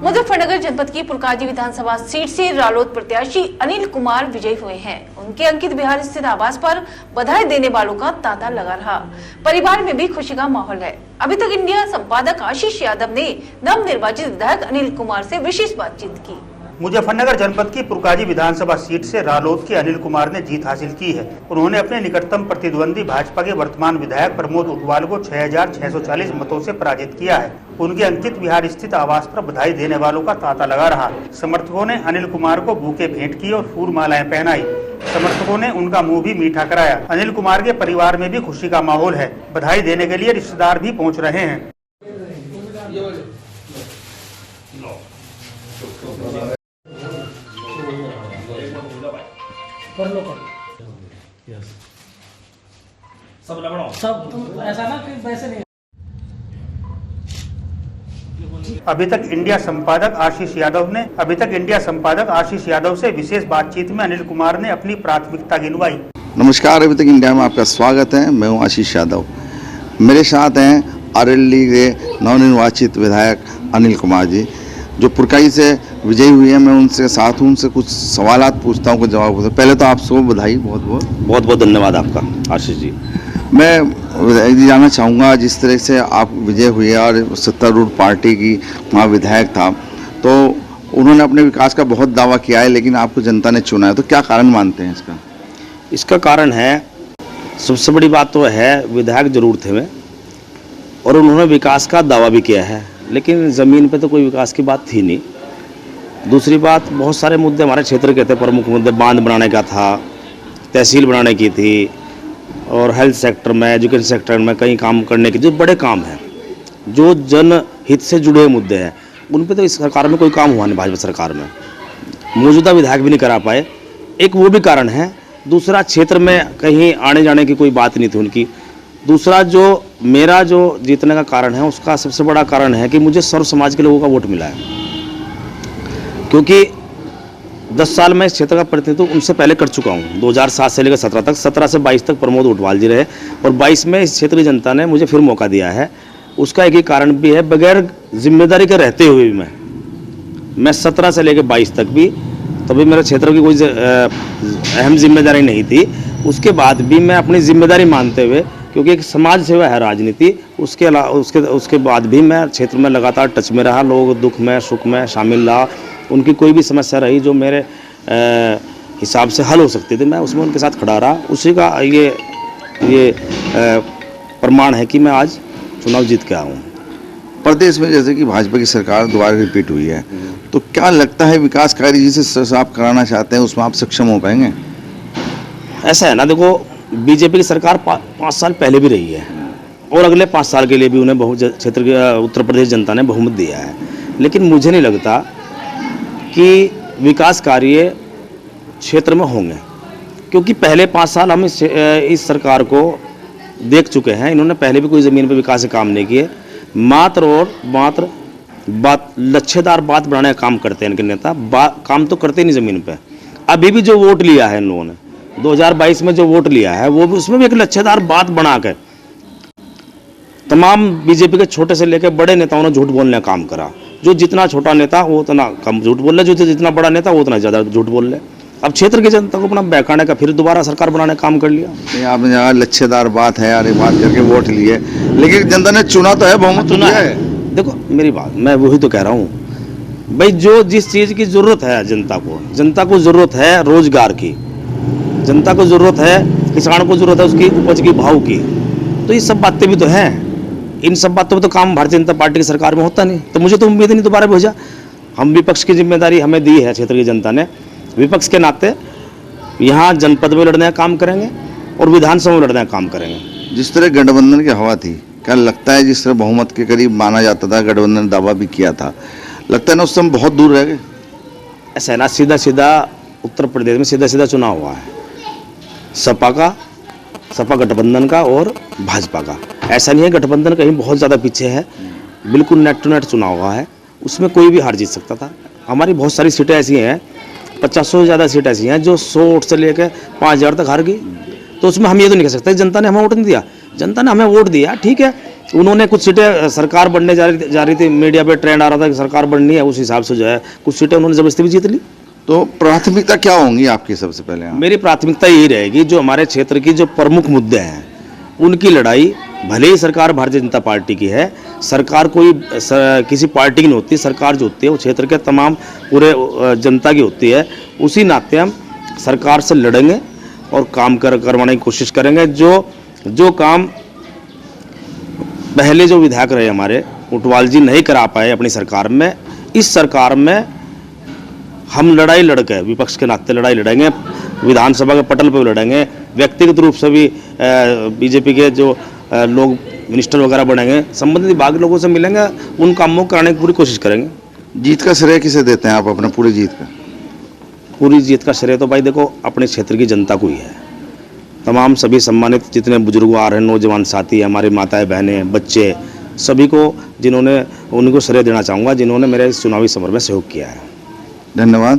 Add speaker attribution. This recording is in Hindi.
Speaker 1: मुजफ्फरनगर जनपद की पुरकाजी विधानसभा सीट से रालोद प्रत्याशी अनिल कुमार विजयी हुए हैं। उनके अंकित विहार स्थित आवास पर बधाई देने वालों का तांता लगा रहा। परिवार में भी खुशी का माहौल है। अभी तक इंडिया संपादक आशीष यादव ने नवनिर्वाचित विधायक अनिल कुमार से विशेष बातचीत की।
Speaker 2: मुजफ्फरनगर जनपद की पुरकाजी विधानसभा सीट से रालोद के अनिल कुमार ने जीत हासिल की है। उन्होंने अपने निकटतम प्रतिद्वंदी भाजपा के वर्तमान विधायक प्रमोद उटवाल को 6640 मतों से पराजित किया है। उनके अंकित विहार स्थित आवास पर बधाई देने वालों का तांता लगा रहा। समर्थकों ने अनिल कुमार को बुके भेंट की और फूल मालाएं पहनाई। समर्थकों ने उनका मुंह भी मीठा कराया। अनिल कुमार के परिवार में भी खुशी का माहौल है। बधाई देने के लिए रिश्तेदार भी पहुँच रहे हैं।
Speaker 3: सब तुम ऐसा ना कि वैसे नहीं।
Speaker 2: अभी तक इंडिया संपादक आशीष यादव से विशेष बातचीत में अनिल कुमार ने अपनी प्राथमिकता गिनवाई।
Speaker 4: नमस्कार, अभी तक इंडिया में आपका स्वागत है। मैं हूं आशीष यादव। मेरे साथ हैं आरएलडी के नवनिर्वाचित विधायक अनिल कुमार जी, जो पुरकाई से विजयी हुई है। मैं उनसे साथ हूं, उनसे कुछ सवालात पूछता हूं, कुछ जवाब पूछता हूं। पहले तो आप सबको बधाई, बहुत बहुत
Speaker 5: धन्यवाद आपका आशीष जी।
Speaker 4: मैं जानना चाहूँगा, जिस तरह से आप विजय हुए और सत्तारूढ़ पार्टी की वहाँ विधायक था, तो उन्होंने अपने विकास का बहुत दावा किया है, लेकिन आपको जनता ने चुना है, तो क्या कारण मानते हैं इसका?
Speaker 5: इसका कारण है, सबसे बड़ी बात तो है, विधायक जरूर थे मैं, और उन्होंने विकास का दावा भी किया है, लेकिन ज़मीन पे तो कोई विकास की बात थी नहीं। दूसरी बात, बहुत सारे मुद्दे हमारे क्षेत्र के थे। प्रमुख मुद्दे बांध बनाने का था, तहसील बनाने की थी, और हेल्थ सेक्टर में, एजुकेशन सेक्टर में कई काम करने के जो बड़े काम हैं, जो जनहित से जुड़े हुए मुद्दे हैं, उन पे तो इस सरकार में कोई काम हुआ नहीं। भाजपा सरकार में मौजूदा विधायक भी नहीं करा पाए, एक वो भी कारण है। दूसरा, क्षेत्र में कहीं आने जाने की कोई बात नहीं थी उनकी। दूसरा, जो मेरा जो जीतने का कारण है, उसका सबसे बड़ा कारण है कि मुझे सर्व समाज के लोगों का वोट मिला है, क्योंकि 10 साल में इस क्षेत्र का प्रतिनिधित्व उनसे पहले कर चुका हूँ। 2007 से लेकर 17 तक, 17 से 22 तक प्रमोद उटवाल जी रहे, और 22 में इस क्षेत्र की जनता ने मुझे फिर मौका दिया है। उसका एक ही कारण भी है, बगैर जिम्मेदारी के रहते हुए भी मैं 17 से लेकर 22 तक भी, तभी मेरे क्षेत्र की कोई अहम जिम्मेदारी नहीं थी। उसके बाद भी मैं अपनी जिम्मेदारी मानते हुए, क्योंकि एक समाज सेवा है राजनीति, उसके बाद भी मैं क्षेत्र में लगातार टच में रहा। लोग दुख में सुख में शामिल रहा। उनकी कोई भी समस्या रही जो मेरे हिसाब से हल हो सकती थी, मैं उसमें उनके साथ खड़ा रहा। उसी का ये प्रमाण है कि मैं आज चुनाव जीत के आया हूँ।
Speaker 4: प्रदेश में जैसे कि भाजपा की सरकार दोबारा रिपीट हुई है, तो क्या लगता है विकास कार्य जिसे आप कराना चाहते हैं, उसमें आप सक्षम हो पाएंगे?
Speaker 5: ऐसा है ना, देखो, बीजेपी की सरकार 5 साल पहले भी रही है, और अगले 5 साल के लिए भी उन्हें क्षेत्र के उत्तर प्रदेश जनता ने बहुमत दिया है। लेकिन मुझे नहीं लगता कि विकास कार्य क्षेत्र में होंगे, क्योंकि पहले 5 साल हम इस सरकार को देख चुके हैं। इन्होंने पहले भी कोई ज़मीन पर विकास के काम नहीं किए। मात्र लच्छेदार बात बनाने का काम करते हैं इनके नेता। काम तो करते नहीं ज़मीन पे। अभी भी जो वोट लिया है इन लोगों ने, 2022 में जो वोट लिया है, वो भी उसमें भी एक लच्छेदार बात बना के तमाम बीजेपी के छोटे से लेकर बड़े नेताओं ने झूठ बोलने का काम करा। जो जितना छोटा नेता वो उतना कम झूठ बोल रहे, जो जितना बड़ा नेता वो उतना ज़्यादा झूठ बोल रहे। अब क्षेत्र की जनता को अपना बहकाने का, फिर दोबारा सरकार बनाने का काम कर लिया।
Speaker 4: नहीं, आपने कहा लच्छेदार बात है यार, बात करके वोट लिए, लेकिन जनता ने चुना तो है, बहुमत चुना है।
Speaker 5: देखो मेरी बात, मैं वही तो कह रहा हूँ भाई, जो जिस चीज़ की ज़रूरत है जनता को ज़रूरत है रोजगार की, जनता को ज़रूरत है, किसान को ज़रूरत है उसकी उपज की भाव की, तो ये सब बातें भी तो हैं। इन सब बातों में तो काम भारतीय जनता पार्टी की सरकार में होता नहीं, तो मुझे तो उम्मीद नहीं दोबारा भेजा। हम विपक्ष की जिम्मेदारी हमें दी है क्षेत्र की जनता ने। विपक्ष के नाते यहाँ जनपद में लड़ने का काम करेंगे और विधानसभा में लड़ने का काम करेंगे।
Speaker 4: जिस तरह गठबंधन की हवा थी, क्या लगता है जिस तरह बहुमत के करीब माना जाता था, गठबंधन ने दावा भी किया था, लगता है ना उस समय बहुत दूर रह गए?
Speaker 5: ऐसा है ना, सीधा उत्तर प्रदेश में सीधा चुनाव हुआ है, सपा गठबंधन का और भाजपा का। ऐसा नहीं है गठबंधन कहीं बहुत ज़्यादा पीछे है, बिल्कुल नेट टू नेट चुनाव हुआ है। उसमें कोई भी हार जीत सकता था। हमारी बहुत सारी सीटें ऐसी हैं, 50 से ज़्यादा सीटें ऐसी हैं जो 100 वोट से लेकर 5000 तक हार गई। तो उसमें हम ये तो नहीं कह सकते जनता ने हमें वोट नहीं दिया। जनता ने हमें वोट दिया, ठीक है, उन्होंने कुछ सीटें सरकार बनने जा रही थी, मीडिया पे ट्रेंड आ रहा था कि सरकार बननी है, उस हिसाब से जो है कुछ सीटें उन्होंने जबरदस्ती भी जीत ली।
Speaker 4: तो प्राथमिकता क्या होंगी आपकी सबसे पहले यहाँ?
Speaker 5: मेरी प्राथमिकता यही रहेगी, जो हमारे क्षेत्र की जो प्रमुख मुद्दे हैं उनकी लड़ाई, भले ही सरकार भारतीय जनता पार्टी की है, सरकार किसी पार्टी की नहीं होती, सरकार जो होती है वो क्षेत्र के तमाम पूरे जनता की होती है। उसी नाते हम सरकार से लड़ेंगे और काम करवाने की कोशिश करेंगे। जो काम पहले जो विधायक रहे हमारे ऊंटवाल जी नहीं करा पाए अपनी सरकार में, इस सरकार में हम लड़ाई लड़के विपक्ष के नाते लड़ाई लड़ेंगे, विधानसभा के पटल पर भी लड़ेंगे, व्यक्तिगत रूप से भी बीजेपी के जो लोग मिनिस्टर वगैरह बनेंगे, संबंधित विभाग लोगों से मिलेंगे, उन कामों को कराने की पूरी कोशिश करेंगे।
Speaker 4: जीत का श्रेय किसे देते हैं आप अपने पूरी जीत का?
Speaker 5: पूरी जीत का श्रेय तो भाई देखो अपने क्षेत्र की जनता को ही है। तमाम सभी सम्मानित जितने बुजुर्ग आ रहे हैं, नौजवान साथी, हमारी माताएं बहनें, बच्चे, सभी को उनको श्रेय देना चाहूँगा जिन्होंने मेरे इस चुनावी समर में सहयोग किया है।
Speaker 4: धन्यवाद।